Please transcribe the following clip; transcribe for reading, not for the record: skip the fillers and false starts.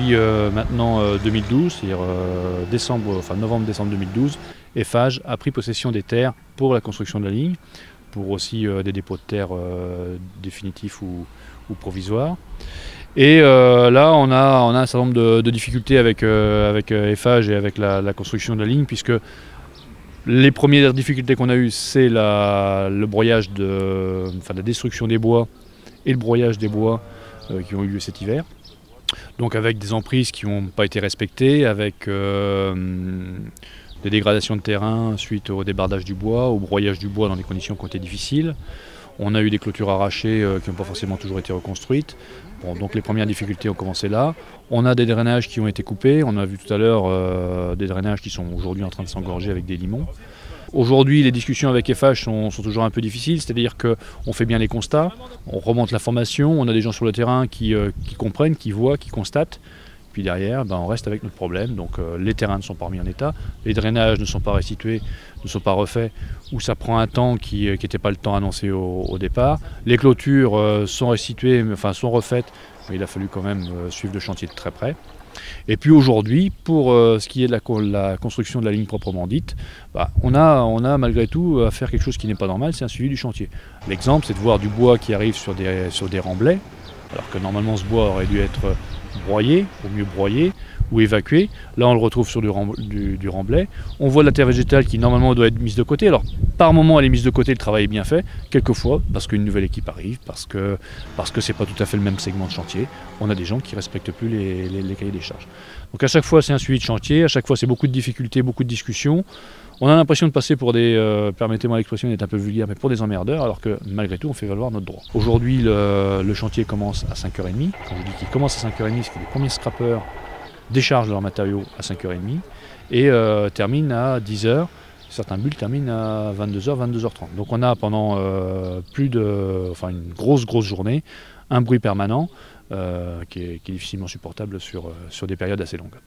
depuis maintenant 2012, c'est-à-dire novembre-décembre 2012, Eiffage a pris possession des terres pour la construction de la ligne, pour aussi des dépôts de terre définitifs ou provisoires. Et là, on a un certain nombre de difficultés avec Eiffage et avec la construction de la ligne, puisque les premières difficultés qu'on a eues, c'est le broyage la destruction des bois et le broyage des bois qui ont eu lieu cet hiver. Donc avec des emprises qui n'ont pas été respectées, avec des dégradations de terrain suite au débardage du bois, au broyage du bois dans des conditions qui ont été difficiles. On a eu des clôtures arrachées qui n'ont pas forcément toujours été reconstruites. Bon, donc les premières difficultés ont commencé là. On a des drainages qui ont été coupés. On a vu tout à l'heure des drainages qui sont aujourd'hui en train de s'engorger avec des limons. Aujourd'hui, les discussions avec Eiffage sont toujours un peu difficiles, c'est-à-dire qu'on fait bien les constats, on remonte l'information, on a des gens sur le terrain qui comprennent, qui voient, qui constatent. Puis derrière, on reste avec notre problème. Donc les terrains ne sont pas remis en état, les drainages ne sont pas restitués, ne sont pas refaits, ou ça prend un temps qui n'était pas le temps annoncé au départ. Les clôtures sont restituées, sont refaites, mais il a fallu quand même suivre le chantier de très près. Et puis aujourd'hui, pour ce qui est de la construction de la ligne proprement dite, on a malgré tout à faire quelque chose qui n'est pas normal, c'est un suivi du chantier. L'exemple, c'est de voir du bois qui arrive sur des remblais, alors que normalement ce bois aurait dû être broyé, au mieux broyé, ou évacué. Là on le retrouve sur du remblai. On voit de la terre végétale qui normalement doit être mise de côté. Alors par moment elle est mise de côté, le travail est bien fait. Quelquefois, parce qu'une nouvelle équipe arrive, parce que c'est pas tout à fait le même segment de chantier, on a des gens qui ne respectent plus les cahiers des charges. Donc à chaque fois c'est un suivi de chantier, à chaque fois c'est beaucoup de difficultés, beaucoup de discussions. On a l'impression de passer pour permettez-moi l'expression, d'être un peu vulgaire, mais pour des emmerdeurs, alors que malgré tout on fait valoir notre droit. Aujourd'hui le chantier commence à 5h30. Quand je dis qu'il commence à 5h30, c'est que les premiers scrappers déchargent leurs matériaux à 5h30 et terminent à 10h. Certains bulles terminent à 22h, 22h30. Donc on a pendant une grosse journée, un bruit permanent qui est difficilement supportable sur des périodes assez longues.